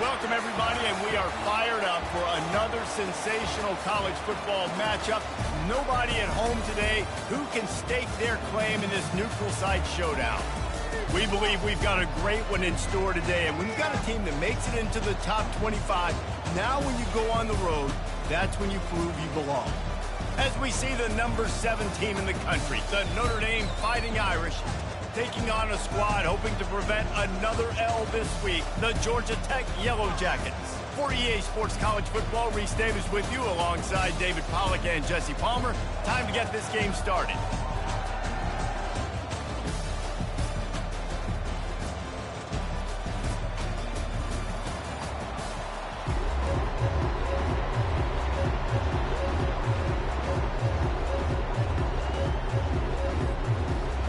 Welcome, everybody, and we are fired up for another sensational college football matchup. Nobody at home today who can stake their claim in this neutral site showdown. We believe we've got a great one in store today, and when you've got a team that makes it into the top 25, now when you go on the road, that's when you prove you belong. As we see the number 7 team in the country, the Notre Dame Fighting Irish, taking on a squad hoping to prevent another L this week, the Georgia Tech Yellow Jackets. For EA Sports College Football, Reese Davis with you alongside David Pollack and Jesse Palmer. Time to get this game started.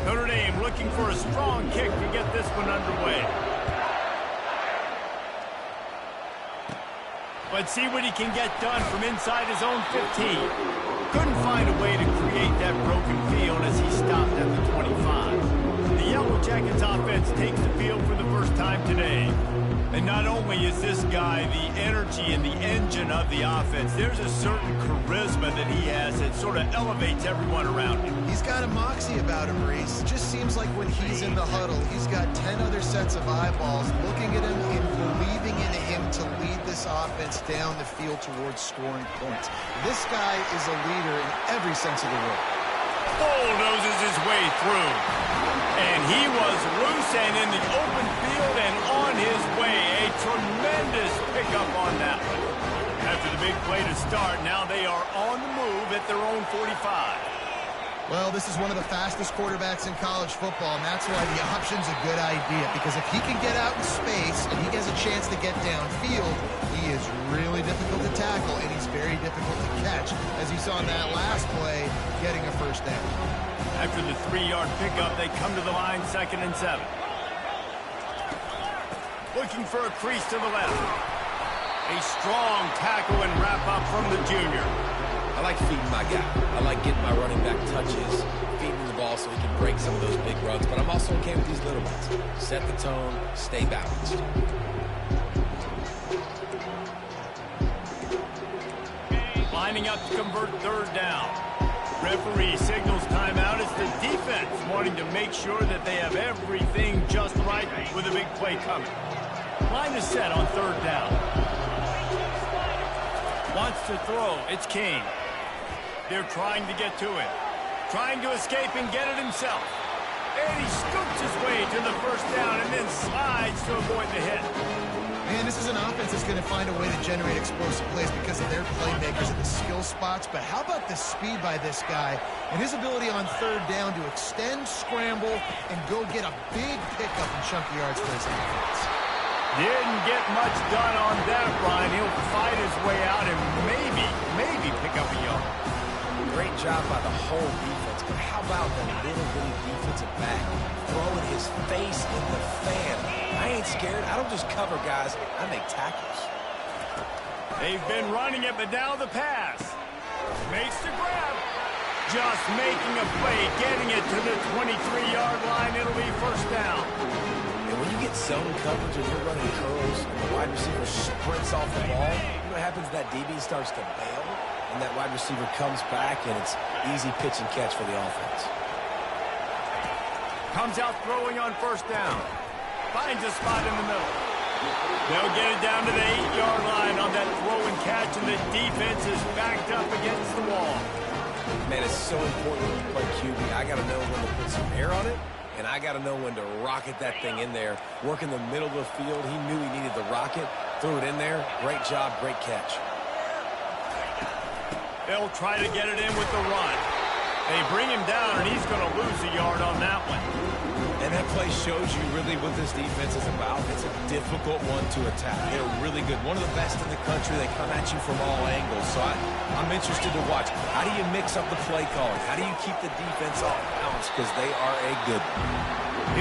Notre Dame looking for a strong kick to get this one underway. Let's see what he can get done from inside his own 15. Couldn't find a way to create that broken field as he stopped at the 25. The Yellow Jackets offense takes the field for the first time today. And not only is this guy the energy and the engine of the offense, there's a certain charisma that he has that sort of elevates everyone around him. He's got a moxie about him, Reese. It just seems like when he's in the huddle, he's got 10 other sets of eyeballs looking at him and believing in him to lead this offense down the field towards scoring points. This guy is a leader in every sense of the word. Bulldozes his way through. And he was loose and in the open field and on his way. A tremendous pickup on that one. After the big play to start, now they are on the move at their own 45. Well, this is one of the fastest quarterbacks in college football, and that's why the option's a good idea. Because if he can get out in space and he has a chance to get downfield, he is really difficult to tackle, and he's very difficult to catch, as you saw in that last play, getting a first down. After the 3-yard pickup, they come to the line 2nd and 7. Looking for a crease to the left. A strong tackle and wrap up from the junior. I like feeding my guy. I like getting my running back touches, feeding the ball so he can break some of those big runs, but I'm also okay with these little ones. Set the tone, stay balanced. Lining up to convert 3rd down. Referee signals timeout. It's the defense wanting to make sure that they have everything just right with a big play coming. Line is set on 3rd down. Wants to throw. It's King. They're trying to get to him. Trying to escape and get it himself. And he scoops his way to the 1st down and then slides to avoid the hit. Man, this is an offense that's going to find a way to generate explosive plays because of their playmakers at the skill spots. But how about the speed by this guy and his ability on 3rd down to extend, scramble, and go get a big pickup and chunky yards for his offense. Didn't get much done on that run. He'll fight his way out and maybe pick up a yard. Great job by the whole defense, but how about the little bitty defensive back throwing his face in the fan? I ain't scared. I don't just cover guys. I make tackles. They've been running it, but now the pass. Makes the grab. Just making a play, getting it to the 23-yard line. It'll be 1st down. And when you get zone coverage and you're running curls and the wide receiver sprints off the ball, you know what happens? That DB starts to bail, and that wide receiver comes back, and it's easy pitch and catch for the offense. Comes out throwing on 1st down. Finds a spot in the middle. They'll get it down to the 8-yard line on that throw and catch, and the defense is backed up against the wall. Man, it's so important when you play QB. I got to know when to put some air on it, and I got to know when to rocket that thing in there. Work in the middle of the field. He knew he needed the rocket. Threw it in there. Great job, great catch. They'll try to get it in with the run. They bring him down, and he's going to lose a yard on that one. And that play shows you really what this defense is about. It's a difficult one to attack. They're really good. One of the best in the country. They come at you from all angles. So I'm interested to watch. How do you mix up the play calling? How do you keep the defense off balance? Because they are a good one.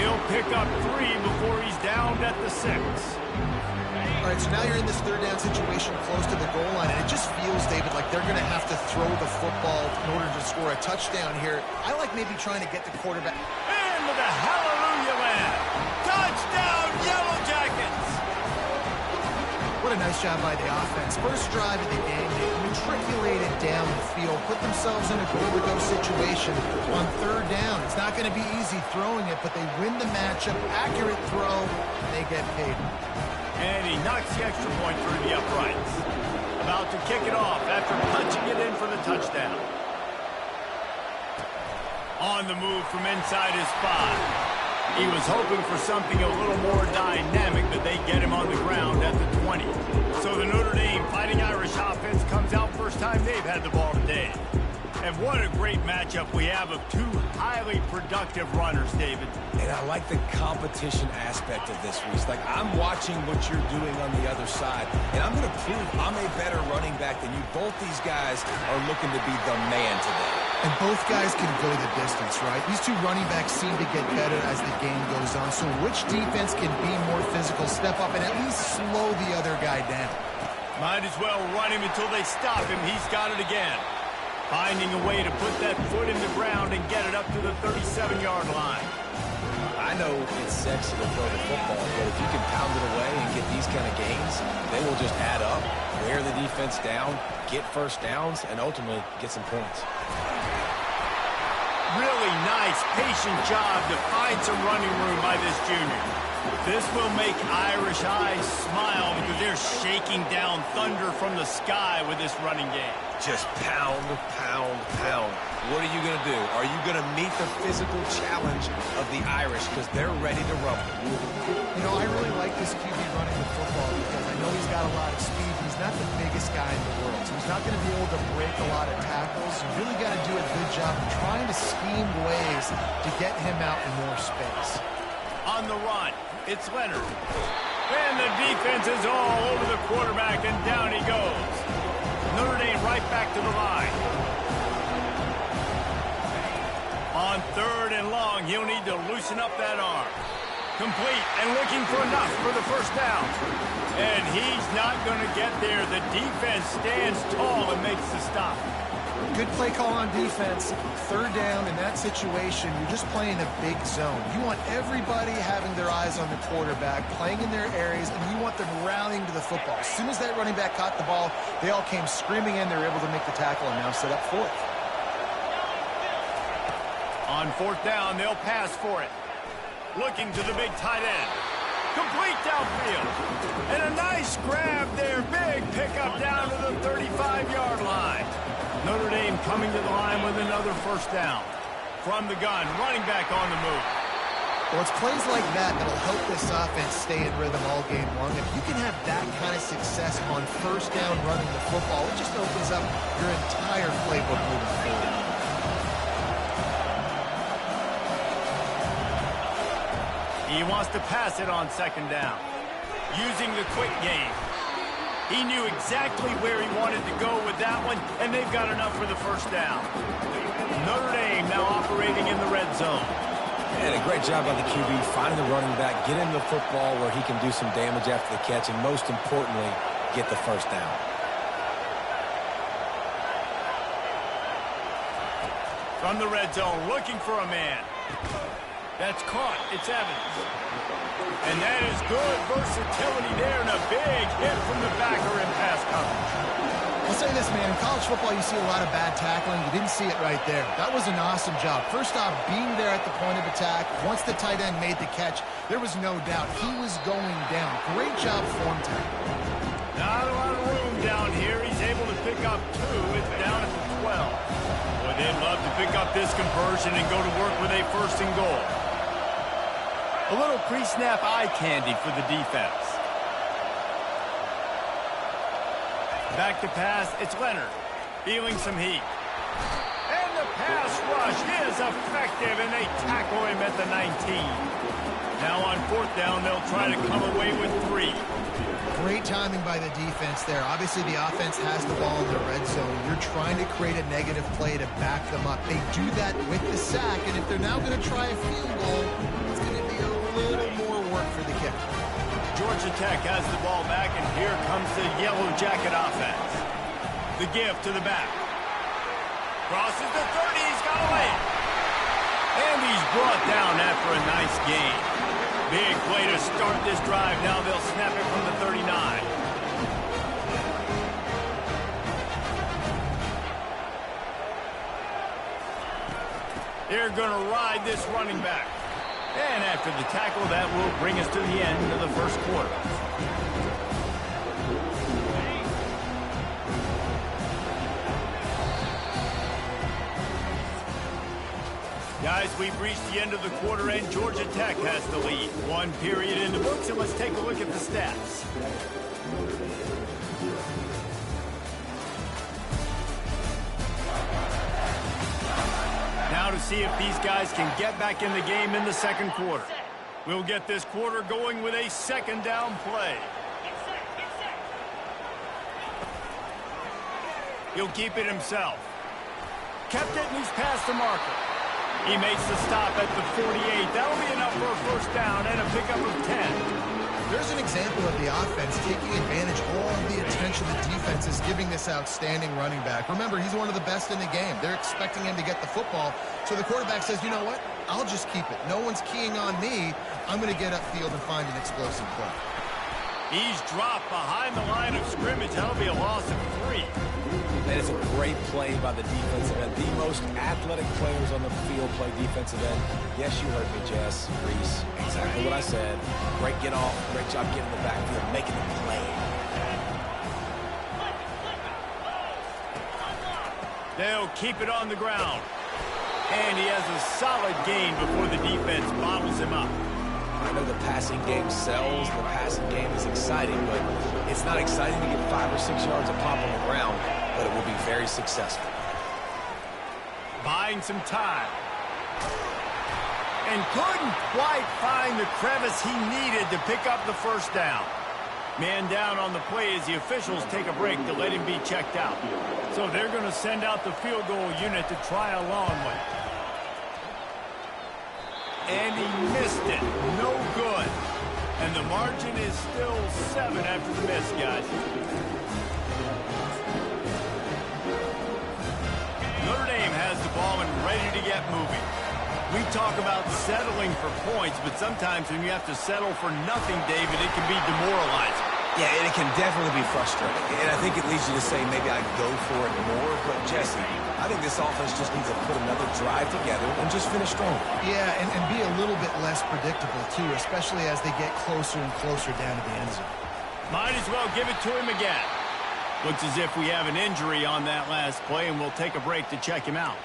He'll pick up 3 before he's down at the 6. All right, so now you're in this 3rd down situation close to the goal line, and it just feels, David, like they're going to have to throw the football in order to score a touchdown here. I like maybe trying to get the quarterback. Into the hallelujah land. Touchdown, Yellow Jackets! what a nice job by the offense. First drive of the game, they matriculated down the field, put themselves in a go-to-go situation on third down. It's not going to be easy throwing it, but they win the matchup, accurate throw, and they get paid. And he knocks the extra point through the uprights. About to kick it off after punching it in for the touchdown. On the move from inside his spot. He was hoping for something a little more dynamic, but they get him on the ground at the 20. So the Notre Dame Fighting Irish offense comes out first time they've had the ball today. And what a great matchup we have of two highly productive runners, David. And I like the competition aspect of this, Reese. Like, I'm watching what you're doing on the other side, and I'm going to prove I'm a better running back than you. Both these guys are looking to be the man today. And both guys can go the distance, right? These two running backs seem to get better as the game goes on. So which defense can be more physical, step up, and at least slow the other guy down? Might as well run him until they stop him. He's got it again. Finding a way to put that foot in the ground and get it up to the 37-yard line. I know it's sexy to throw the football, but if you can pound it away and get these kind of gains, they will just add up, wear the defense down, get first downs, and ultimately get some points. Really nice, patient job to find some running room by this junior. This will make Irish eyes smile because they're shaking down thunder from the sky with this running game. Just pound, pound, pound. What are you going to do? Are you going to meet the physical challenge of the Irish because they're ready to rumble? You know, I really like this QB running the football because I know he's got a lot of speed. He's not the biggest guy in the world, so he's not going to be able to break a lot of tackles. You really got to do a good job of trying to scheme ways to get him out in more space. On the run, it's Leonard. And the defense is all over the quarterback, and down he goes. Notre Dame right back to the line. On third and long, he'll need to loosen up that arm. Complete and looking for enough for the first down. And he's not going to get there. The defense stands tall and makes the stop. Good play call on defense. Third down in that situation, you're just playing a big zone. You want everybody having their eyes on the quarterback, playing in their areas, and you want them rallying to the football. As soon as that running back caught the ball, they all came screaming in. They were able to make the tackle and now set up fourth. On fourth down, they'll pass for it. Looking to the big tight end. Complete downfield. And a nice grab there. Big pickup down to the 35-yard line. Notre Dame coming to the line with another first down. From the gun, running back on the move. Well, it's plays like that that'll help this offense stay in rhythm all game long. If you can have that kind of success on first down running the football, it just opens up your entire playbook moving forward. He wants to pass it on second down. Using the quick game. He knew exactly where he wanted to go with that one, and they've got enough for the first down. Notre Dame now operating in the red zone. And a great job by the QB, finding the running back, get him the football where he can do some damage after the catch, and most importantly, get the first down. From the red zone, looking for a man. That's caught. It's Evans. And that is good versatility there, and a big hit from the backer in pass coverage. I'll say this, man. In college football, you see a lot of bad tackling. You didn't see it right there. That was an awesome job. First off, being there at the point of attack. Once the tight end made the catch, there was no doubt he was going down. Great job form tackle. Not a lot of room down here. He's able to pick up two. It's down at the 12. Boy, they'd love to pick up this conversion and go to work with a first and goal. A little pre-snap eye candy for the defense. Back to pass, it's Leonard. Feeling some heat. And the pass rush is effective, and they tackle him at the 19. Now on fourth down, they'll try to come away with 3. Great timing by the defense there. Obviously, the offense has the ball in the red zone. You're trying to create a negative play to back them up. They do that with the sack, and if they're now going to try a field goal, it's going to be a little more work for the kicker. Georgia Tech has the ball back, and here comes the Yellow Jacket offense. The give to the back. Crosses the 30, he's got away. And he's brought down after a nice gain. Big play to start this drive. Now they'll snap it from the 39. They're going to ride this running back. And after the tackle, that will bring us to the end of the first quarter. Guys, we've reached the end of the quarter, and Georgia Tech has the lead. One period in the books, and let's take a look at the stats. Now to see if these guys can get back in the game in the second quarter. We'll get this quarter going with a second down play. He'll keep it himself. Kept it, and he's past the marker. He makes the stop at the 48. That'll be enough for a first down and a pickup of 10. There's an example of the offense taking advantage of all the attention the defense is giving this outstanding running back. Remember, he's one of the best in the game. They're expecting him to get the football. So the quarterback says, you know what? I'll just keep it. No one's keying on me. I'm going to get upfield and find an explosive play. He's dropped behind the line of scrimmage. That'll be a loss of 3. That is a great play by the defensive end. The most athletic players on the field play defensive end. Yes, you heard me, Jess, Reese. Exactly what I said. Great get off. Great job getting in the backfield, making the play. They'll keep it on the ground. And he has a solid gain before the defense bottles him up. I know the passing game sells. The passing game is exciting, but it's not exciting to get 5 or 6 yards of pop on the ground, but it will be very successful. Buying some time. And couldn't quite find the crevice he needed to pick up the first down. Man down on the play as the officials take a break to let him be checked out. So they're going to send out the field goal unit to try a long one. And he missed it. No good. And the margin is still 7 after the miss, guys. Notre Dame has the ball and ready to get moving. We talk about settling for points, but sometimes when you have to settle for nothing, David, it can be demoralizing. Yeah, and it can definitely be frustrating. And I think it leads you to say maybe I'd go for it more. But, Jesse, I think this offense just needs to put another drive together and just finish strong. Yeah, and be a little bit less predictable, too, especially as they get closer and closer down to the end zone. Might as well give it to him again. Looks as if we have an injury on that last play, and we'll take a break to check him out.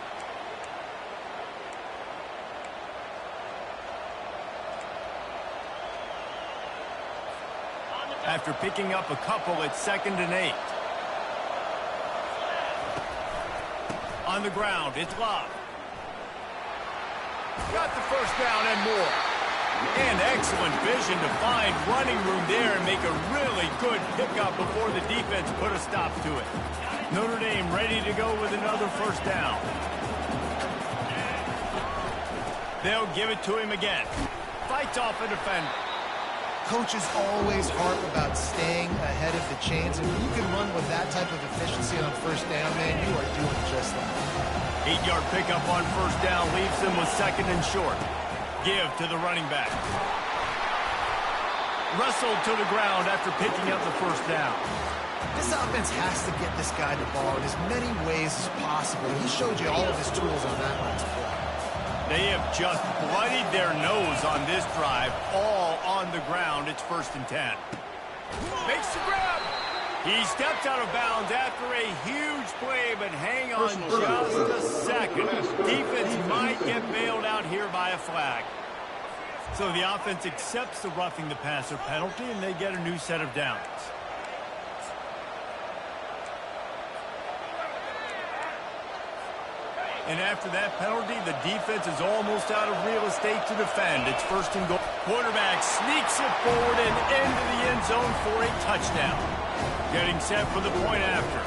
After picking up a couple, it's 2nd and 8. On the ground, it's Love. Got the first down and more. And excellent vision to find running room there and make a really good pickup before the defense put a stop to it. Notre Dame ready to go with another first down. They'll give it to him again. Fights off a defender. Coaches always harp about staying ahead of the chains. If you can run with that type of efficiency on first down, man, you are doing just that. 8-yard pickup on first down leaves them with 2nd and short. Give to the running back. Wrestled to the ground after picking up the first down. This offense has to get this guy the ball in as many ways as possible. He showed you all of his tools on that last play. They have just bloodied their nose on this drive, all on the ground. It's 1st and 10. Makes the grab. He steps out of bounds after a huge play, but hang on just a second. Defense might get bailed out here by a flag. So the offense accepts the roughing the passer penalty, and they get a new set of downs. And after that penalty, the defense is almost out of real estate to defend. It's 1st and goal. Quarterback sneaks it forward and into the end zone for a touchdown. Getting set for the point after.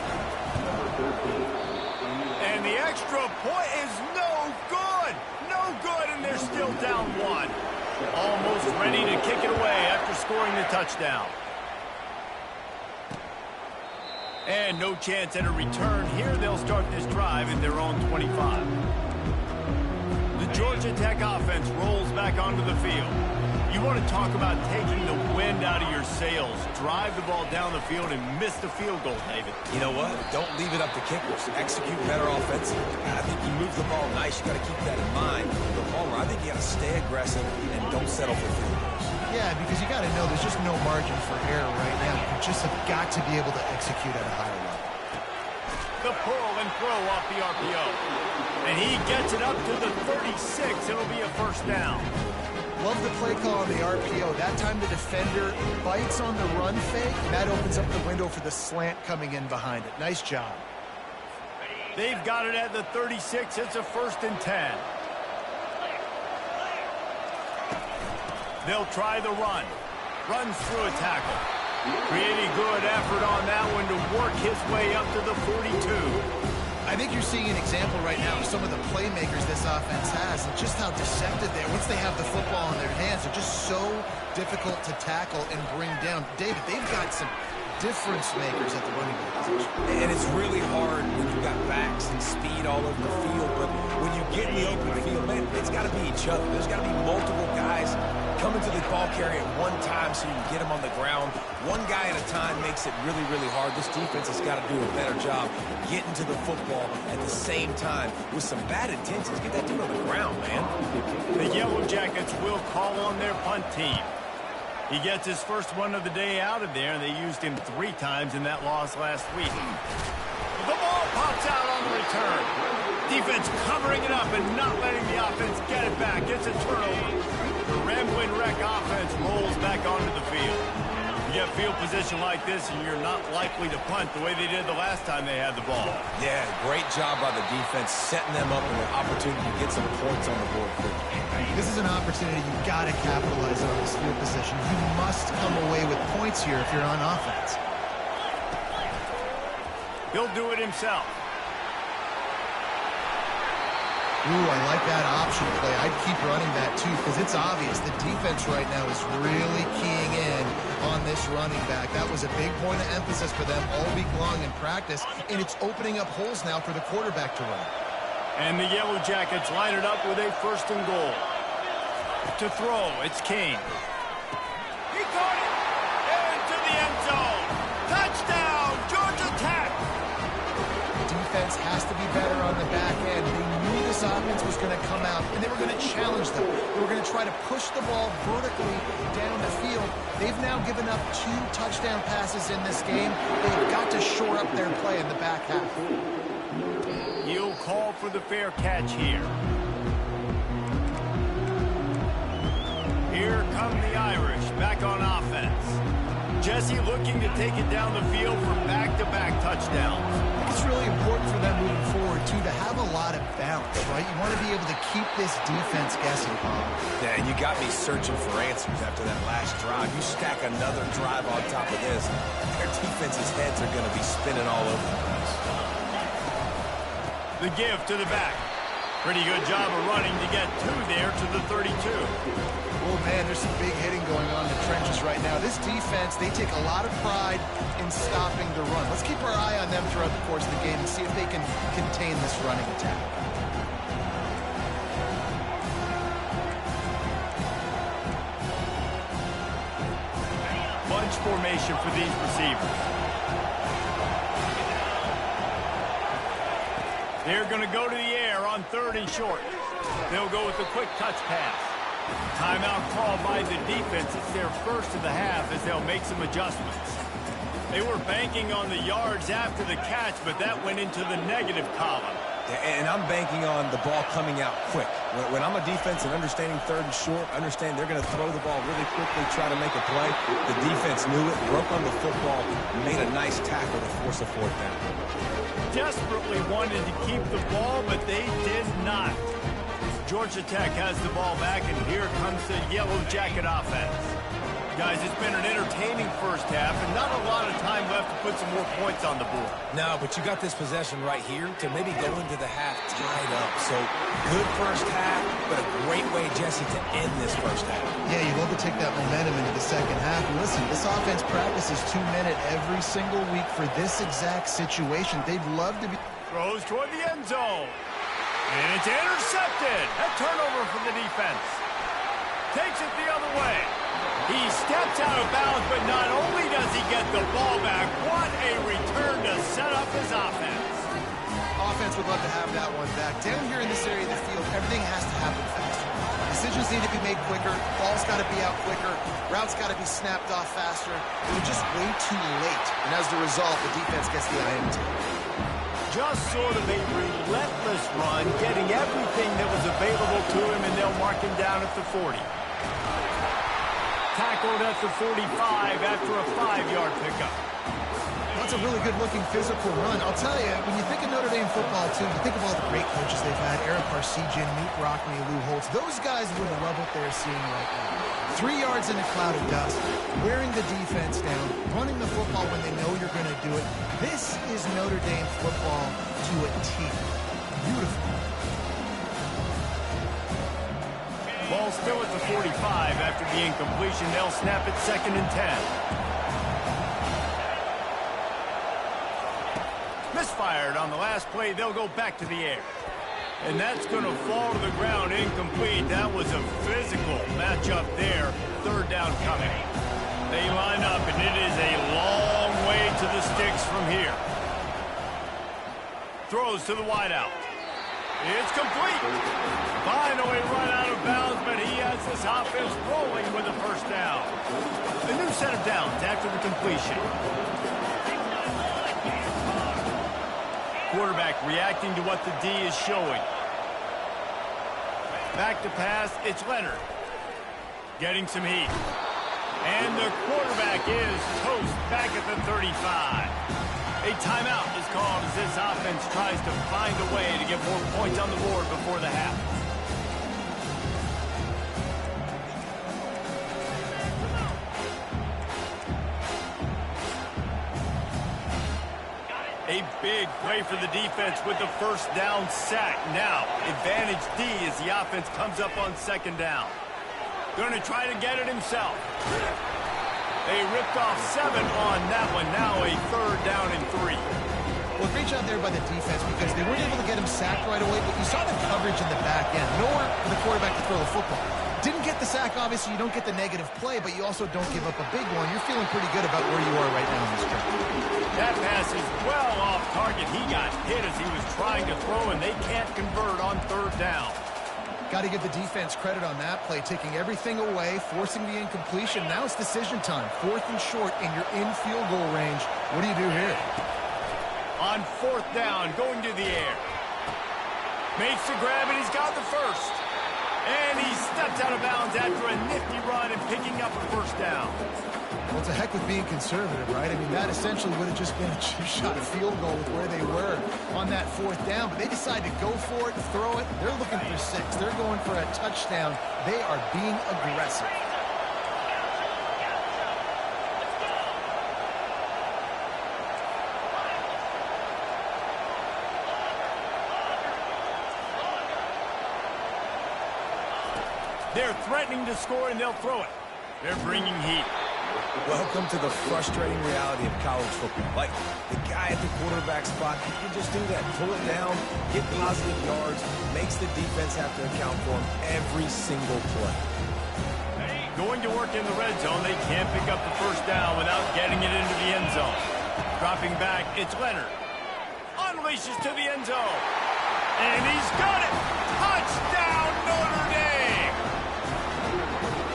And the extra point is no good. No good, and they're still down 1. Almost ready to kick it away after scoring the touchdown. And no chance at a return here. They'll start this drive at their own 25. The Georgia Tech offense rolls back onto the field. You You want to talk about taking the wind out of your sails. Drive the ball down the field and miss the field goal, David. You know what? Don't leave it up to kickers. Execute better offensively. I think you move the ball nice. You got to keep that in mind. The Homer, I think you got to stay aggressive and don't settle for field goals. Yeah, because you got to know there's just no margin for error right now. You just have got to be able to execute at a higher level. The pull and throw off the RPO. And he gets it up to the 36. It'll be a first down. Love the play call on the RPO. That time the defender bites on the run fake. That opens up the window for the slant coming in behind it. Nice job. They've got it at the 36. It's a 1st and 10. They'll try the run. Runs through a tackle. Really good effort on that one to work his way up to the 42. I think you're seeing an example right now of some of the playmakers this offense has and just how deceptive they are. Once they have the football in their hands, they're just so difficult to tackle and bring down. David, they've got some difference makers at the running back position. And it's really hard when you've got backs and speed all over the field, but when you get in the open field, man, it's got to be each other. There's got to be multiple guys coming to the ball carrier at one time so you can get him on the ground. One guy at a time makes it really, really hard. This defense has got to do a better job getting to the football at the same time with some bad intentions. Get that dude on the ground, man. The Yellow Jackets will call on their punt team. He gets his first one of the day out of there, and they used him 3 times in that loss last week. The ball pops out on the return. Defense covering it up and not letting the offense get it back. It's a turnover. The Rambling Wreck offense rolls back onto the field. You get field position like this, and you're not likely to punt the way they did the last time they had the ball. Yeah, great job by the defense, setting them up with an opportunity to get some points on the board quickly. This is an opportunity you've got to capitalize on this field position. You must come away with points here if you're on offense. He'll do it himself. Ooh, I like that option play. I'd keep running that too because it's obvious the defense right now is really keying in on this running back. That was a big point of emphasis for them all week long in practice, and it's opening up holes now for the quarterback to run. And the Yellow Jackets line it up with a 1st and goal. To throw, it's Kane. He caught it! Into the end zone! Touchdown, Georgia Tech! Defense has to be better on the back end. They knew this offense was going to come out, and they were going to challenge them. They were going to try to push the ball vertically down the field. They've now given up 2 touchdown passes in this game. They've got to shore up their play in the back half. He'll call for the fair catch here. Here come the Irish back on offense. Jesse looking to take it down the field for back-to-back touchdowns. It's really important for them moving forward, too, to have a lot of balance, right? You want to be able to keep this defense guessing, Paul. Yeah, and you got me searching for answers after that last drive. You stack another drive on top of this, their defense's heads are going to be spinning all over the place. The give to the back. Pretty good job of running to get 2 there to the 32. Oh, man, there's some big hitting going on in the trenches right now. This defense, they take a lot of pride in stopping the run. Let's keep our eye on them throughout the course of the game and see if they can contain this running attack. Bunch formation for these receivers. They're going to go to the air on 3rd and short. They'll go with the quick touch pass. Timeout called by the defense. It's their first of the half as they'll make some adjustments. They were banking on the yards after the catch, but that went into the negative column. And I'm banking on the ball coming out quick. When I'm a defense and understanding 3rd and short, understand they're going to throw the ball really quickly, try to make a play. The defense knew it, broke on the football, made a nice tackle to force a 4th down. Desperately wanted to keep the ball, but they did not. Georgia Tech has the ball back, and here comes the Yellow Jacket offense. Guys, it's been an entertaining first half, and not a lot of time left to put some more points on the board. No, but you got this possession right here to maybe go into the half tied up. So, good first half, but a great way, Jesse, to end this first half. Yeah, you'd love to take that momentum into the second half. And listen, this offense practices 2-minute every single week for this exact situation. They'd love to be... Throws toward the end zone. And it's intercepted. A turnover for the defense. Takes it the other way. He steps out of bounds, but not only does he get the ball back, what a return to set up his offense. Offense would love to have that one back. Down here in this area of the field, everything has to happen faster. Decisions need to be made quicker. Ball's got to be out quicker. Routes got to be snapped off faster. They're just way too late. And as the result, the defense gets the INT. Just sort of a relentless run, getting everything that was available to him, and they'll mark him down at the 40. Tackled at the 45 after a 5-yard pickup. That's a really good-looking physical run. I'll tell you, when you think of Notre Dame football, too, you think of all the great coaches they've had, Eric Parsegian, Newt Rockne, Lou Holtz. Those guys would love what they're seeing right now. 3 yards in a cloud of dust, wearing the defense down, running the football when they know you're going to do it. This is Notre Dame football to a T. Beautiful. Ball still at the 45 after the incompletion. They'll snap it 2nd and 10. Misfired on the last play. They'll go back to the air. And that's going to fall to the ground incomplete. That was a physical matchup there. 3rd down coming. They line up, and it is a long way to the sticks from here. Throws to the wideout. It's complete. Finally run out of bounds, but he has this offense rolling with a 1st down. A new set of downs after the completion. Quarterback reacting to what the D is showing. Back to pass, it's Leonard. Getting some heat. And the quarterback is toast back at the 35. A timeout is called as this offense tries to find a way to get more points on the board before the half. A big play for the defense with the 1st down sack. Now, advantage D as the offense comes up on 2nd down. Going to try to get it himself. They ripped off 7 on that one. Now a 3rd down and 3. Well, great job there by the defense because they weren't able to get him sacked right away, but you saw the coverage in the back end. Nowhere for the quarterback to throw the football. Didn't get the sack, obviously. You don't get the negative play, but you also don't give up a big one. You're feeling pretty good about where you are right now in this trip. That pass is well off target. He got hit as he was trying to throw, and they can't convert on 3rd down. Got to give the defense credit on that play, taking everything away, forcing the incompletion. Now it's decision time. 4th and short, and you're in field goal range. What do you do here? On 4th down, going to the air. Makes the grab, and he's got the 1st. And he stepped out of bounds after a nifty run and picking up a 1st down. Well, it's a heck with being conservative, right? I mean, that essentially would have just been a chip-shot field goal with where they were on that 4th down. But they decided to go for it, throw it. They're looking for 6. They're going for a touchdown. They are being aggressive. They're threatening to score, and they'll throw it. They're bringing heat. Welcome to the frustrating reality of college football. Like, the guy at the quarterback spot, he can just do that. Pull it down, get positive yards, makes the defense have to account for him every single play. Going to work in the red zone. They can't pick up the 1st down without getting it into the end zone. Dropping back, it's Leonard. Unleashes to the end zone. And he's got it. Touchdown, Notre Dame.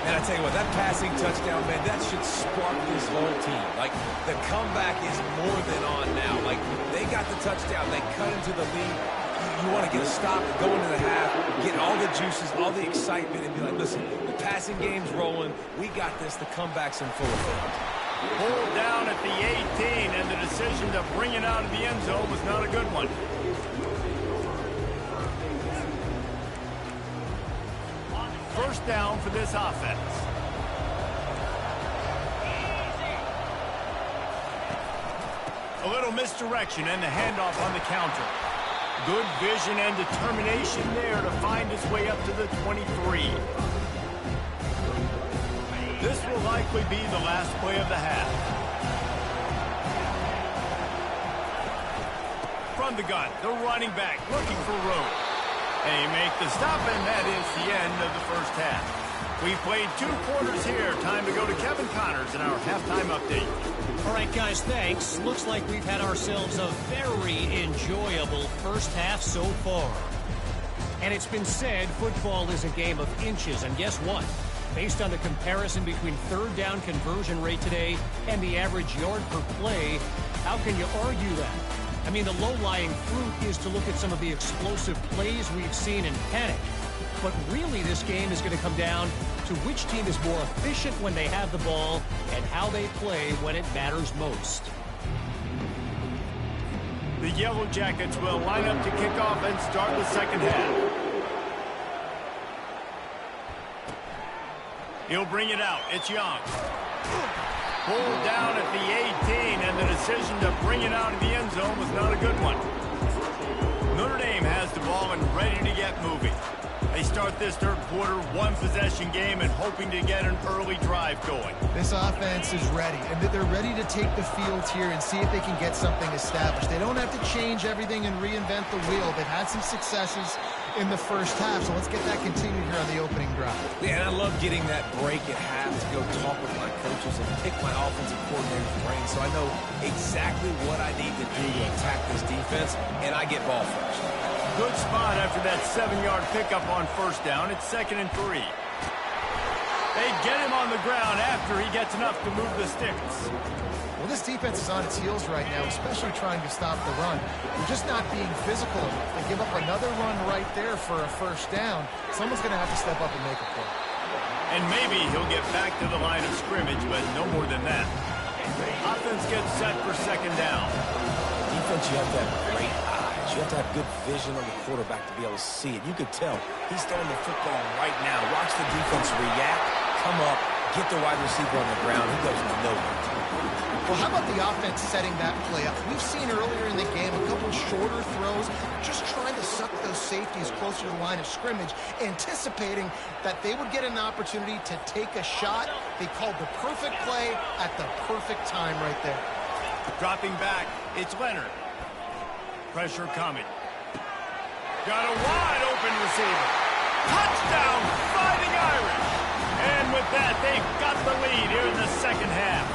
And I tell you what, that passing touchdown, man, that should spark this whole team. Like, the comeback is more than on now. Like, they got the touchdown. They cut into the lead. You want to get a stop, go into the half, get all the juices, all the excitement, and be like, listen, the passing game's rolling. We got this. The comeback's in full effect. Pulled down at the 18, and the decision to bring it out of the end zone was not a good one. First down for this offense. A little misdirection and the handoff on the counter. Good vision and determination there to find his way up to the 23. This will likely be the last play of the half. From the gun, the running back looking for room. They make the stop, and that is the end of the 1st half. We've played 2 quarters here. Time to go to Kevin Connors in our halftime update. All right, guys, thanks. Looks like we've had ourselves a very enjoyable first half so far. And it's been said football is a game of inches. And guess what? Based on the comparison between third down conversion rate today and the average yard per play, how can you argue that? I mean, the low-lying fruit is to look at some of the explosive plays we've seen in panic. But really, this game is going to come down to which team is more efficient when they have the ball and how they play when it matters most. The Yellow Jackets will line up to kick off and start the second half. He'll bring it out. It's Young. Pulled down at the 18, and the decision to bring it out of the end zone was not a good one. Notre Dame has the ball and ready to get moving. They start this third quarter, 1-possession game, and hoping to get an early drive going. This offense is ready, and they're ready to take the field here and see if they can get something established. They don't have to change everything and reinvent the wheel. They've had some successes in the first half, so let's get that continued here on the opening drive. Yeah, and I love getting that break at half to go talk with my coaches and pick my offensive coordinator's brain so I know exactly what I need to do to attack this defense, and I get ball first. Good spot after that 7-yard pickup on first down. It's 2nd and 3. They get him on the ground after he gets enough to move the sticks. Well, this defense is on its heels right now, especially trying to stop the run. They're just not being physical enough. They give up another run right there for a first down. Someone's going to have to step up and make a play. And maybe he'll get back to the line of scrimmage, but no more than that. Offense gets set for second down. Defense, you have to have great eyes. You have to have good vision on the quarterback to be able to see it. You could tell he's throwing the football right now. Watch the defense react, come up, get the wide receiver on the ground. He goes nowhere. Well, how about the offense setting that play up? We've seen earlier in the game a couple shorter throws, just trying to suck those safeties closer to the line of scrimmage, anticipating that they would get an opportunity to take a shot. They called the perfect play at the perfect time right there. Dropping back, it's Leonard. Pressure coming. Got a wide open receiver. Touchdown, Fighting Irish. And with that, they've got the lead here in the second half.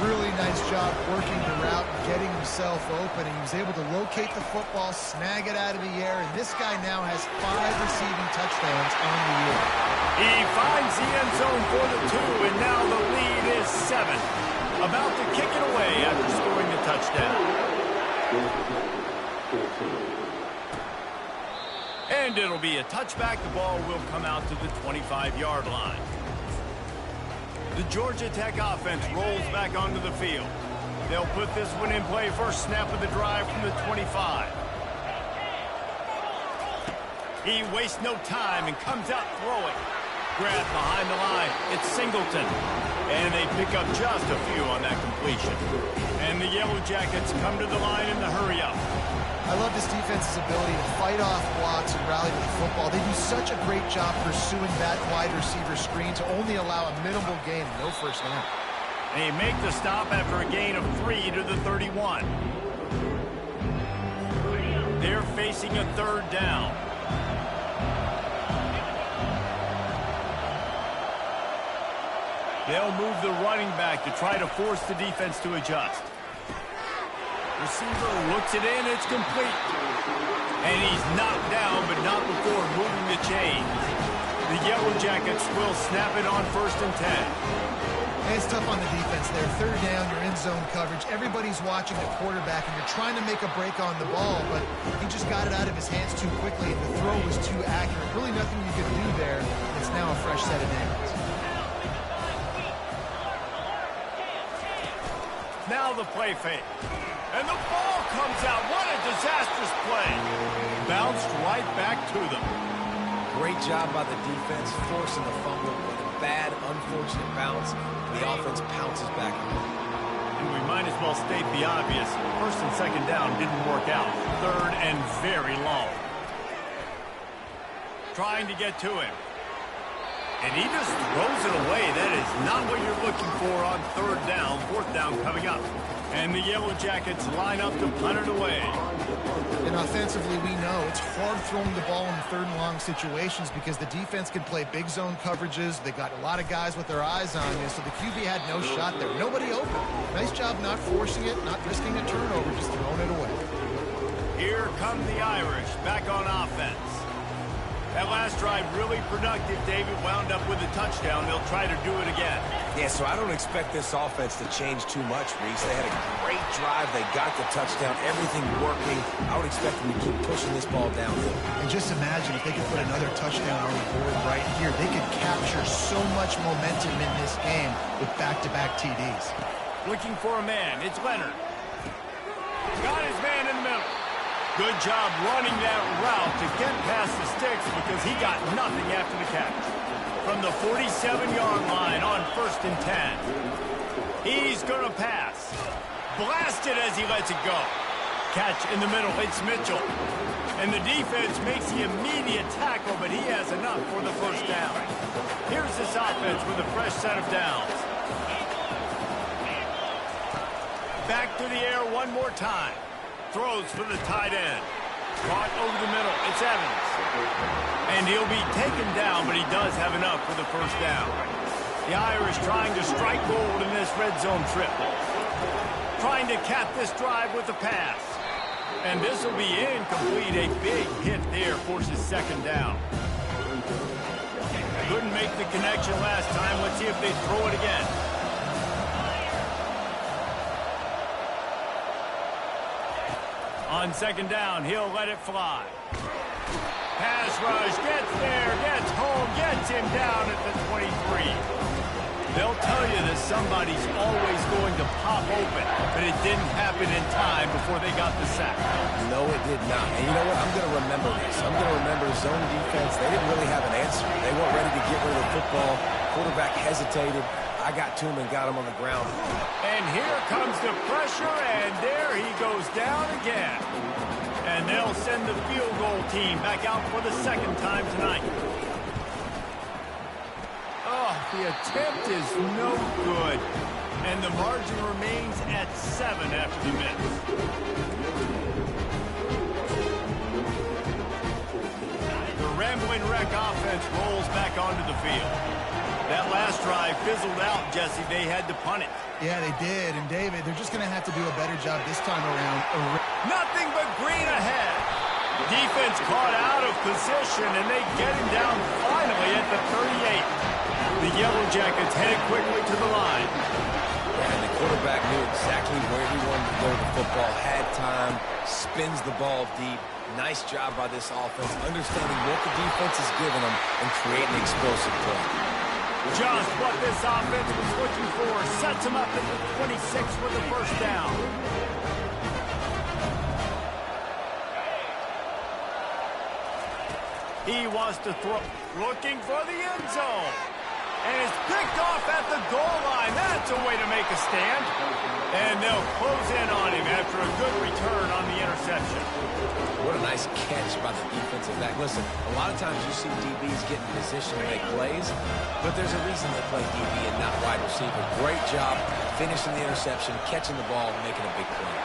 Really nice job working the route and getting himself open. He was able to locate the football, snag it out of the air, and this guy now has 5 receiving touchdowns on the year. He finds the end zone for the 2, and now the lead is 7. About to kick it away after scoring the touchdown. And it'll be a touchback. The ball will come out to the 25-yard line. The Georgia Tech offense rolls back onto the field. They'll put this one in play first snap of the drive from the 25. He wastes no time and comes out throwing. Grab behind the line. It's Singleton. And they pick up just a few on that completion. And the Yellow Jackets come to the line in the hurry-up. I love this defense's ability to fight off blocks and rally to the football. They do such a great job pursuing that wide receiver screen to only allow a minimal gain, no first down. They make the stop after a gain of 3 to the 31. They're facing a third down. They'll move the running back to try to force the defense to adjust. Receiver looks it in, it's complete. And he's knocked down, but not before moving the chains. The Yellow Jackets will snap it on 1st and 10. And it's tough on the defense there. Third down, you're in zone coverage. Everybody's watching the quarterback, and you're trying to make a break on the ball, but he just got it out of his hands too quickly, and the throw was too accurate. Really nothing you could do there. It's now a fresh set of downs. Now the play fake. And the ball comes out. What a disastrous play. Bounced right back to them. Great job by the defense, forcing the fumble with a bad, unfortunate bounce. The offense pounces back. And we might as well state the obvious. 1st and 2nd down didn't work out. 3rd and very long. Trying to get to him. And he just throws it away. That is not what you're looking for on 3rd down. 4th down coming up. And the Yellow Jackets line up to punt it away. And offensively, we know it's hard throwing the ball in third and long situations because the defense can play big zone coverages. They got a lot of guys with their eyes on you, so the QB had no shot there. Nobody open. Nice job not forcing it, not risking a turnover, just throwing it away. Here come the Irish back on offense. That last drive really productive. David wound up with a touchdown. They'll try to do it again. Yeah, so I don't expect this offense to change too much, Reese. They had a great drive. They got the touchdown. Everything working. I would expect them to keep pushing this ball downhill. And just imagine if they could put another touchdown on the board right here. They could capture so much momentum in this game with back-to-back TDs. Looking for a man. It's Leonard. Got his man in the middle. Good job running that route to get past the sticks because he got nothing after the catch. From the 47-yard line on 1st and 10. He's going to pass. Blasted as he lets it go. Catch in the middle. It's Mitchell. And the defense makes the immediate tackle, but he has enough for the first down. Here's this offense with a fresh set of downs. Back to the air one more time. Throws for the tight end. Caught over the middle. It's Evans. And he'll be taken down, but he does have enough for the first down. The Irish trying to strike gold in this red zone trip. Trying to cap this drive with a pass. And this will be incomplete. A big hit there forces second down. Couldn't make the connection last time. Let's see if they throw it again. On second down, he'll let it fly. Pass rush, gets there, gets home, gets him down at the 23. They'll tell you that somebody's always going to pop open, but it didn't happen in time before they got the sack. No, it did not. And you know what? I'm going to remember this. I'm going to remember zone defense. They didn't really have an answer. They weren't ready to get rid of the football. Quarterback hesitated. I got to him and got him on the ground. And here comes the pressure, and there he goes down again. And they'll send the field goal team back out for the second time tonight. Oh, the attempt is no good. And the margin remains at 7 after the miss. The Rambling Wreck offense rolls back onto the field. That last drive fizzled out, Jesse. They had to punt it. Yeah, they did. And, David, they're just going to have to do a better job this time around. Nothing but green ahead. Defense caught out of position, and they get him down finally at the 38. The Yellow Jackets headed quickly to the line. And the quarterback knew exactly where he wanted to go with the football, had time, spins the ball deep. Nice job by this offense, understanding what the defense is giving them and creating explosive play. Just what this offense was looking for. Sets him up at the 26 with the first down. He wants to throw. Looking for the end zone. And it's picked off at the goal line. That's a way to make a stand. And they'll close in on him after a good return on the interception. What a nice catch by the defensive back. Listen, a lot of times you see DBs get in position to make plays, but there's a reason they play DB and not wide receiver. Great job finishing the interception, catching the ball, and making a big play.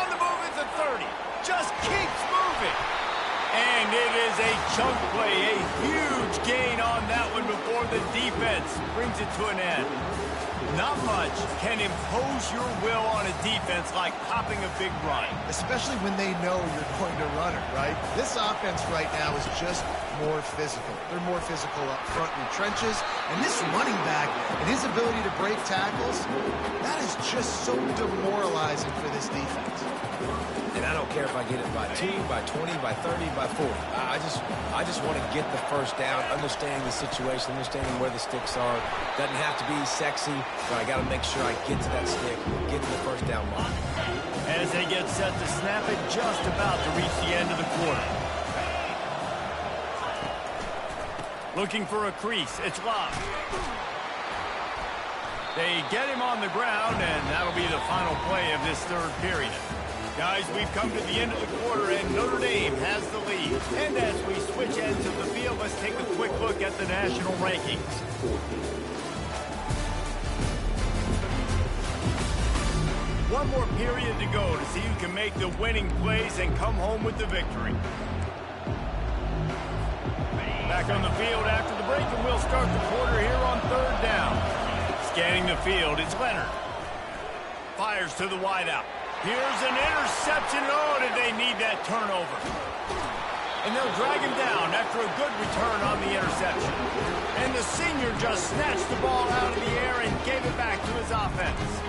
On the move at the 30. Just keeps moving. And it is a chunk play, a huge gain on that one before the defense brings it to an end. Not much can impose your will on a defense like popping a big run. Especially when they know you're going to run it, right? This offense right now is just more physical. They're more physical up front in the trenches. And this running back and his ability to break tackles, that is just so demoralizing for this defense. And I don't care if I get it by 2, by 20, by 30, by 40. I just want to get the first down, understanding the situation, understanding where the sticks are. Doesn't have to be sexy, but I got to make sure I get to that stick, get to the first down mark. As they get set to snap it, just about to reach the end of the quarter. Looking for a crease. It's Love. They get him on the ground, and that'll be the final play of this third period. Guys, we've come to the end of the quarter, and Notre Dame has the lead. And as we switch ends of the field, let's take a quick look at the national rankings. One more period to go to see who can make the winning plays and come home with the victory. Back on the field after the break, and we'll start the quarter here on 3rd down. Scanning the field, it's Leonard. Fires to the wideout. Here's an interception. Oh, did they need that turnover? And they'll drag him down after a good return on the interception. And the senior just snatched the ball out of the air and gave it back to his offense.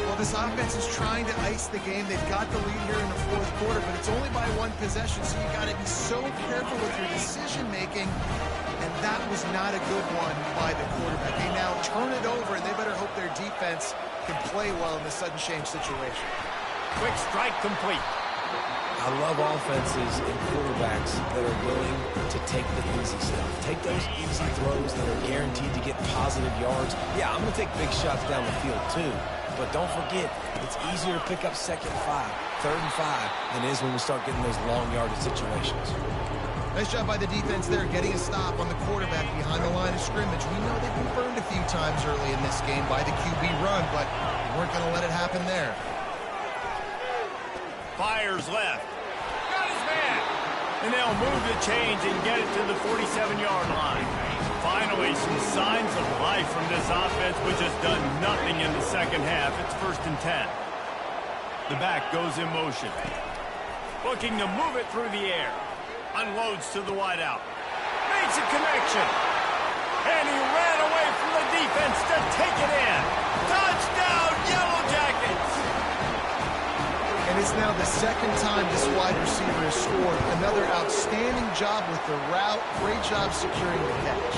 Well, this offense is trying to ice the game. They've got the lead here in the 4th quarter, but it's only by 1 possession, so you got to be so careful with your decision-making. And that was not a good one by the quarterback. They now turn it over, and they better hope their defense can play well in the sudden change situation. Quick strike complete. I love offenses and quarterbacks that are willing to take the easy stuff. Take those easy throws that are guaranteed to get positive yards. Yeah, I'm going to take big shots down the field too. But don't forget, it's easier to pick up 2nd and 5, 3rd and 5 than it is when we start getting those long yardage situations. Nice job by the defense there, getting a stop on the quarterback behind the line of scrimmage. We know they've been burned a few times early in this game by the QB run, but we weren't going to let it happen there. Fires left. Got his man. And they'll move the chains and get it to the 47-yard line. Finally, some signs of life from this offense, which has done nothing in the second half. It's 1st and 10. The back goes in motion. Looking to move it through the air. Unloads to the wideout. Makes a connection. And he ran away from the defense to take it in. Touchdown, Yellow Jackets! And it's now the 2nd time this wide receiver has scored. Another outstanding job with the route. Great job securing the catch.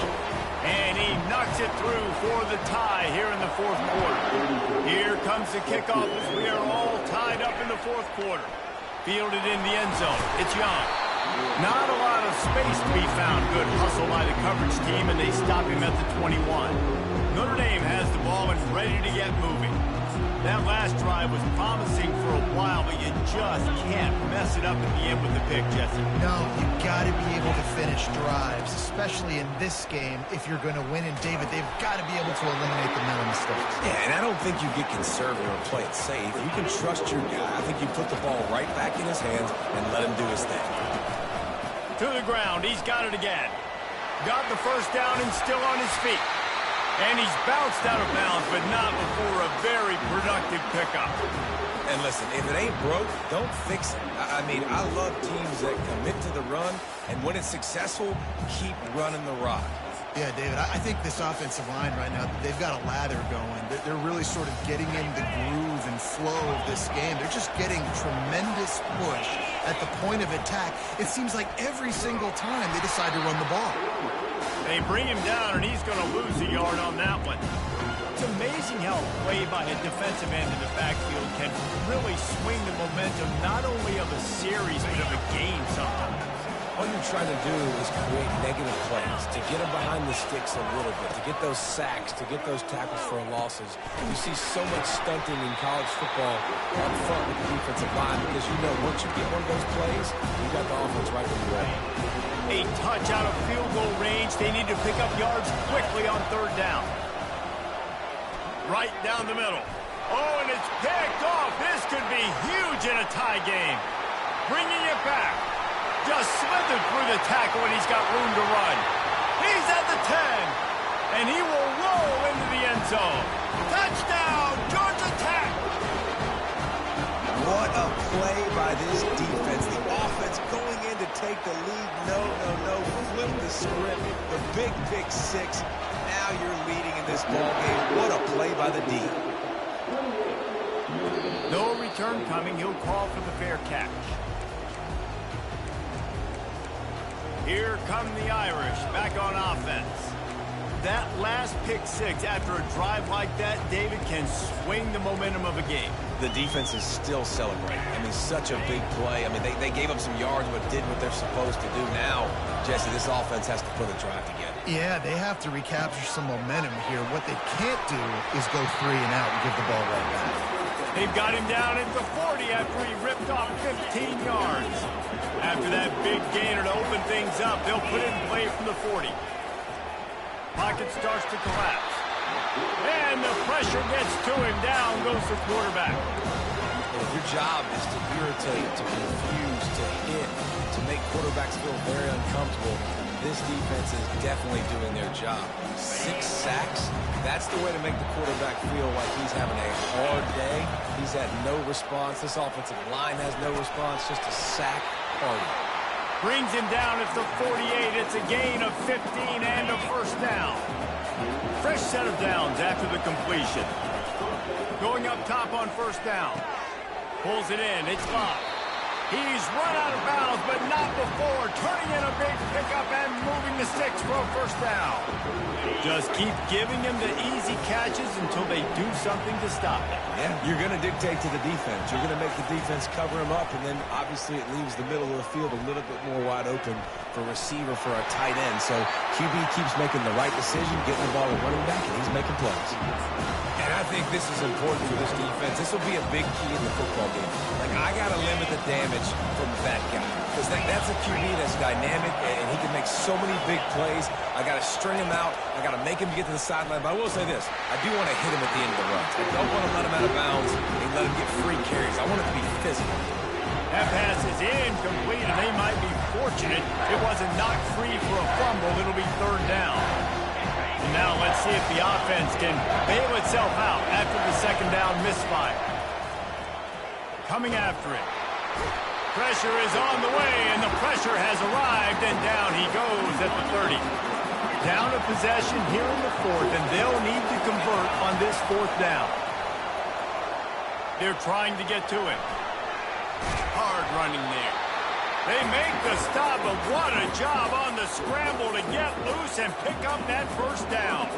And he knocks it through for the tie here in the 4th quarter. Here comes the kickoff as we are all tied up in the 4th quarter. Fielded in the end zone. It's Young. Not a lot of space to be found. Good hustle by the coverage team, and they stop him at the 21. Notre Dame has the ball and ready to get moving. That last drive was promising for a while, but you just can't mess it up at the end with the pick, Jesse. No, you've got to be able to finish drives, especially in this game if you're going to win. And, David, they've got to be able to eliminate the mental mistakes. Yeah, and I don't think you get conservative or play it safe. You can trust your guy. I think you put the ball right back in his hands and let him do his thing. To the ground. He's got it again. Got the 1st down and still on his feet. And he's bounced out of bounds, but not before a very productive pickup. And listen, if it ain't broke, don't fix it. I mean, I love teams that commit to the run, and when it's successful, keep running the rock. Yeah, David, I think this offensive line right now, they've got a lather going. They're really sort of getting in the groove and flow of this game. They're just getting tremendous push at the point of attack. It seems like every single time they decide to run the ball. They bring him down, and he's going to lose a yard on that one. It's amazing how play by a defensive end in the backfield can really swing the momentum not only of a series, but of a game sometimes. All you're trying to do is create negative plays, to get them behind the sticks a little bit, to get those sacks, to get those tackles for losses. You see so much stunting in college football up front with the defensive line because you know once you get one of those plays, you got the offense right when you're ready. A touch out of field goal range. They need to pick up yards quickly on 3rd down. Right down the middle. Oh, and it's picked off. This could be huge in a tie game. Bringing it back. Just slithered through the tackle, and he's got room to run. He's at the 10, and he will roll into the end zone. Touchdown, Georgia Tech! What a play by this defense. The offense going in to take the lead. No. Flip the script. The big pick 6. Now you're leading in this ball game. What a play by the D. No return coming. He'll call for the fair catch. Here come the Irish back on offense. That last pick 6 after a drive like that, David, can swing the momentum of a game. The defense is still celebrating. I mean, such a big play. I mean, they gave up some yards but did what they're supposed to do. Now, Jesse, this offense has to put a drive together. Yeah, they have to recapture some momentum here. What they can't do is go 3 and out and give the ball right back. They've got him down at the 40 after he ripped off 15 yards. After that big gainer to open things up, they'll put it in play from the 40. Pocket starts to collapse. And the pressure gets to him. Down goes the quarterback. Your job is to irritate, to confuse, to hit, to make quarterbacks feel very uncomfortable. This defense is definitely doing their job. 6 sacks, that's the way to make the quarterback feel like he's having a hard day. He's had no response. This offensive line has no response, just a sack party. Brings him down at the 48. It's a gain of 15 and a first down. Fresh set of downs after the completion. Going up top on first down. Pulls it in. It's locked. He's run out of bounds, but not before. Turning in a big pickup and moving the sticks for a first down. Just keep giving him the easy catches until they do something to stop it. Yeah, you're going to dictate to the defense. You're going to make the defense cover him up, and then obviously it leaves the middle of the field a little bit more wide open for receiver, for a tight end. So QB keeps making the right decision, getting the ball to running back, and he's making plays. And I think this is important for this defense. This will be a big key in the football game. Like, I got to limit the damage from that guy. Because that's a QB that's dynamic, and he can make so many big plays. I got to string him out. I got to make him get to the sideline. But I will say this. I do want to hit him at the end of the runs. I don't want to let him out of bounds and let him get free carries. I want it to be physical. That pass is incomplete, and they might be fortunate it wasn't knocked free for a fumble. It'll be third down. And now let's see if the offense can bail itself out after the second down misfire. Coming after it. Pressure is on the way, and the pressure has arrived, and down he goes at the 30. Down a possession here in the fourth, and they'll need to convert on this fourth down. They're trying to get to him. Hard running there. They make the stop, but what a job on the scramble to get loose and pick up that first down.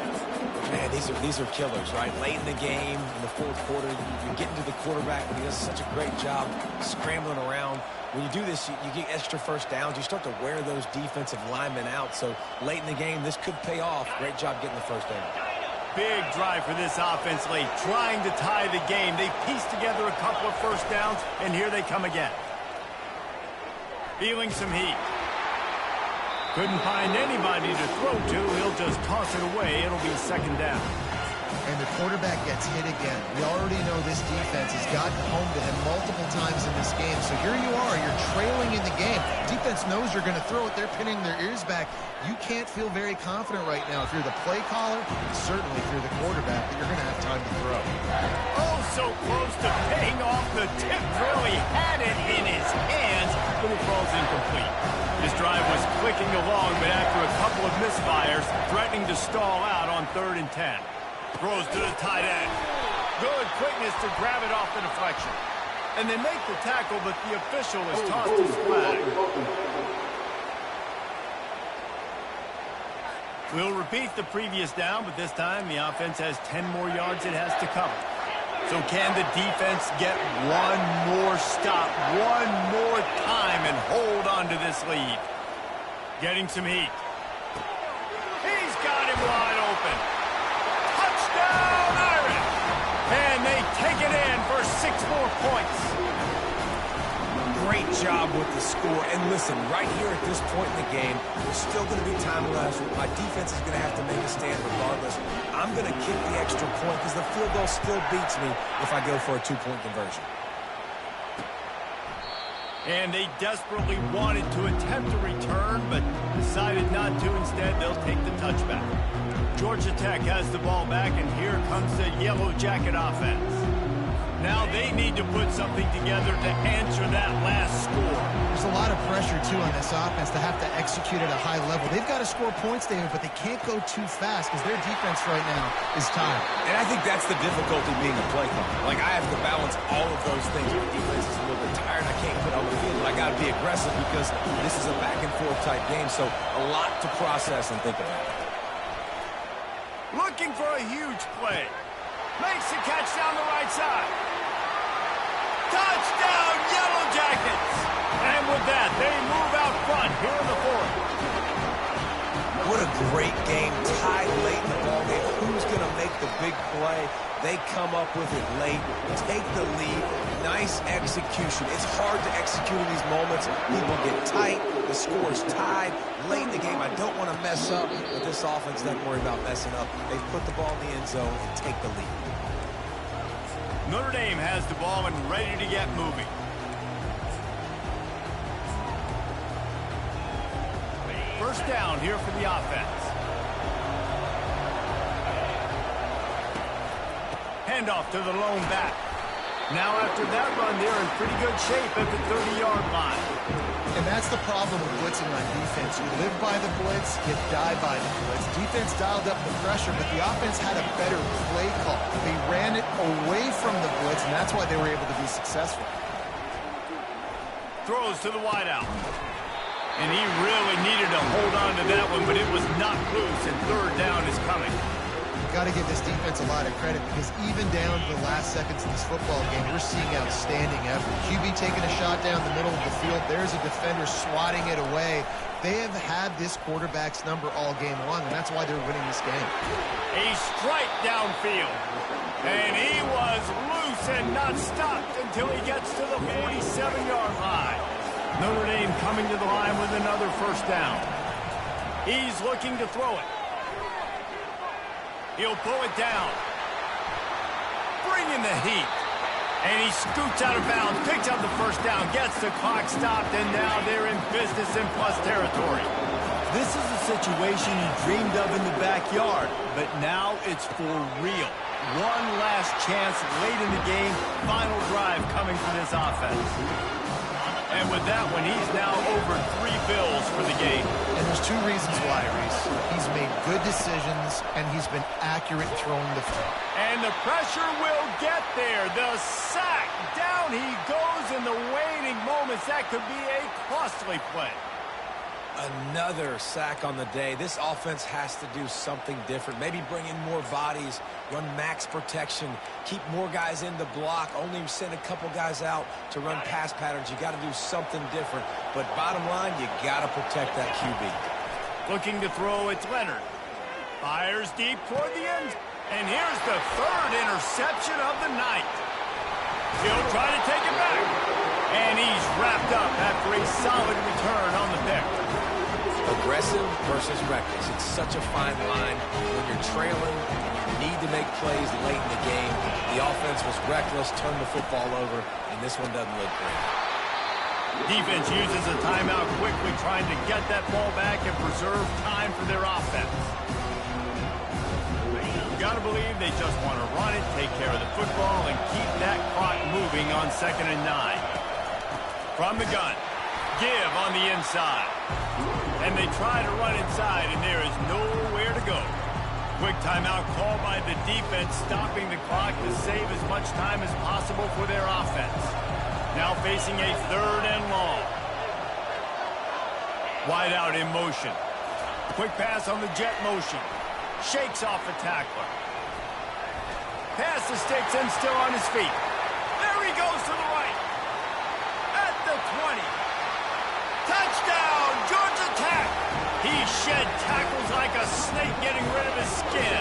Man, these are killers, right? Late in the game, in the fourth quarter, you're getting to the quarterback, and he does such a great job scrambling around. When you do this, you get extra first downs. You start to wear those defensive linemen out. So late in the game, this could pay off. Great job getting the first down. Big drive for this offense late, trying to tie the game. They pieced together a couple of first downs, and here they come again. Feeling some heat. Couldn't find anybody to throw to. He'll just toss it away. It'll be second down. And the quarterback gets hit again. We already know this defense has gotten home to him multiple times in this game. So here you are. You're trailing in the game. Defense knows you're going to throw it. They're pinning their ears back. You can't feel very confident right now if you're the play caller, and certainly if you're the quarterback, that you're going to have time to throw. Oh, so close to paying off. The tip really had it in his hands, but it falls incomplete. This drive was clicking along, but after a couple of misfires, threatening to stall out on 3rd and 10. Throws to the tight end. Good quickness to grab it off the deflection. And they make the tackle, but the official has tossed his flag. We'll repeat the previous down, but this time the offense has 10 more yards it has to cover. So can the defense get one more stop, one more time, and hold on to this lead? Getting some heat. He's got him wide open. Touchdown, Irish! And they take it in for 6 more points. Great job with the score. And listen, right here at this point in the game, there's still going to be time left. My defense is going to have to make a stand regardless. I'm going to kick the extra point because the field goal still beats me if I go for a 2-point conversion. And they desperately wanted to attempt a return, but decided not to. Instead, they'll take the touchback. Georgia Tech has the ball back, and here comes the Yellow Jacket offense. Now they need to put something together to answer that last score. There's a lot of pressure, too, on this offense to have to execute at a high level. They've got to score points, David, but they can't go too fast because their defense right now is tired. And I think that's the difficulty being a play caller. Like, I have to balance all of those things. My defense is a little bit tired. I can't put on the field, but I got to be aggressive because this is a back-and-forth type game, so a lot to process and think about. Looking for a huge play. Makes the catch down the right side. Touchdown, Yellow Jackets! And with that, they move out front here in the fourth. What a great game, tied late in the ballgame. Who's going to make the big play. They come up with it late, take the lead. Nice execution. It's hard to execute in these moments. People get tight. The score's tied late in the game. I don't want to mess up, but this offense doesn't worry about messing up. They put the ball in the end zone and take the lead. Notre Dame has the ball and ready to get moving. First down here for the offense. Handoff to the lone back. Now after that run, they're in pretty good shape at the 30-yard line. And that's the problem with blitzing on defense. You live by the blitz, you die by the blitz. Defense dialed up the pressure, but the offense had a better play call. They ran it away from the blitz, and that's why they were able to be successful. Throws to the wideout. And he really needed to hold on to that one, but it was not loose, and third down is coming. Got to give this defense a lot of credit because even down to the last seconds of this football game, we're seeing outstanding effort. QB taking a shot down the middle of the field. There's a defender swatting it away. They have had this quarterback's number all game long, and that's why they're winning this game. A strike downfield. And he was loose and not stopped until he gets to the 47-yard line. Notre Dame coming to the line with another first down. He's looking to throw it. He'll pull it down. Bring in the heat. And he scoots out of bounds, picks up the first down, gets the clock stopped, and now they're in business in plus territory. This is a situation you dreamed of in the backyard, but now it's for real. One last chance late in the game, final drive coming for this offense. And with that one, he's now over 3 bills for the game. And there's 2 reasons why, Reese. He's made good decisions, and he's been accurate throwing the football. And the pressure will get there. The sack. Down he goes in the waning moments. That could be a costly play. Another sack on the day. This offense has to do something different. Maybe bring in more bodies, run max protection, keep more guys in the block, only send a couple guys out to run pass patterns. You got to do something different. But bottom line, you got to protect that QB. Looking to throw, it's Leonard. Fires deep toward the end. And here's the 3rd interception of the night. He'll try to take it back. And he's wrapped up after a solid return on the pick. Aggressive versus reckless. It's such a fine line. When you're trailing, you need to make plays late in the game. The offense was reckless, turned the football over, and this one doesn't look great. Defense uses a timeout quickly, trying to get that ball back and preserve time for their offense. You got to believe they just want to run it, take care of the football, and keep that clock moving on 2nd and 9. From the gun, give on the inside. And they try to run inside, and there is nowhere to go. Quick timeout called by the defense, stopping the clock to save as much time as possible for their offense. Now facing a 3rd and long. Wide out in motion. Quick pass on the jet motion. Shakes off the tackler. Pass the sticks and still on his feet. There he goes to the right. At the 20. Touchdown, Georgia Tech. He shed tackles like a snake getting rid of his skin.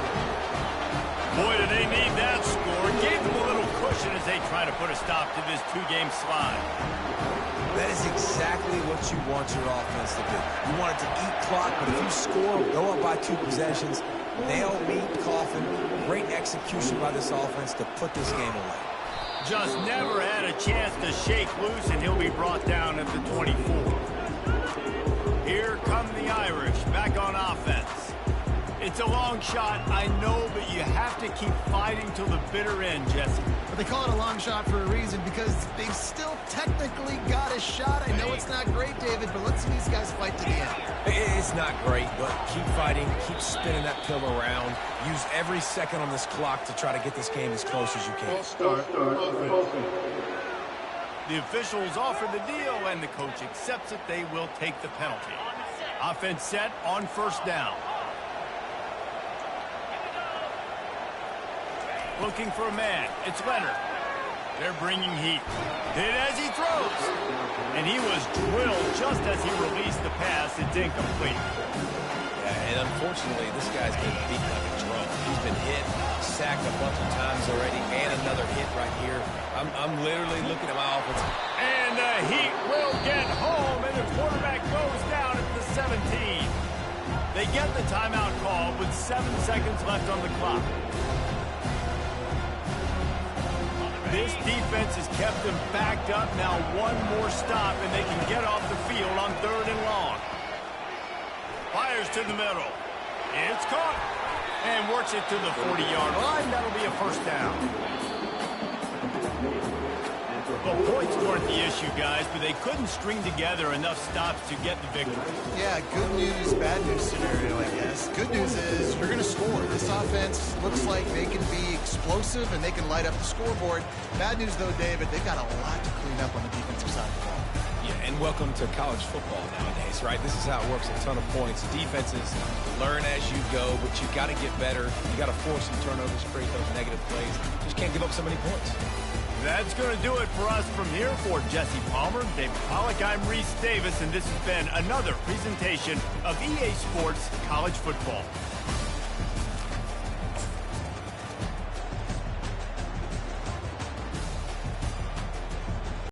Boy, do they need that score. Gave them a little cushion as they try to put a stop to this 2-game slide. That is exactly what you want your offense to do. You want it to eat clock, but if you score, go up by 2 possessions, nail meat, coffin, great execution by this offense to put this game away. Just never had a chance to shake loose, and he'll be brought down at the 24. Here come the Irish, back on offense. It's a long shot, I know, but you have to keep fighting till the bitter end, Jesse. But they call it a long shot for a reason because they've still technically got a shot. I know it's not great, David, but let's see these guys fight to the end. It's not great, but keep fighting, keep spinning that pill around. Use every second on this clock to try to get this game as close as you can. The officials offer the deal, and the coach accepts it. They will take the penalty. Offense set on 1st down. Looking for a man. It's Leonard. They're bringing heat. Hit as he throws. And he was drilled just as he released the pass. It's incomplete. Yeah, and unfortunately, this guy's been beat like a drum. He's been hit, sacked a bunch of times already, and another hit right here. I'm literally looking at my offense. And the Heat will get home, and the quarterback goes down at the 17. They get the timeout call with 7 seconds left on the clock. This defense has kept them backed up. Now one more stop, and they can get off the field on 3rd and long. Fires to the middle. It's caught. And works it to the 40-yard line. That'll be a first down. The points weren't the issue, guys, but they couldn't string together enough stops to get the victory. Yeah, good news, bad news scenario, I guess. Good news is you're going to score. This offense looks like they can be explosive and they can light up the scoreboard. Bad news, though, David, they've got a lot to clean up on the defensive side of the ball. Yeah, and welcome to college football nowadays, right? This is how it works, a ton of points. Defenses learn as you go, but you've got to get better. You got to force some turnovers, create those negative plays. Just can't give up so many points. That's going to do it for us from here. For Jesse Palmer, David Pollack, I'm Reese Davis, and this has been another presentation of EA Sports College Football.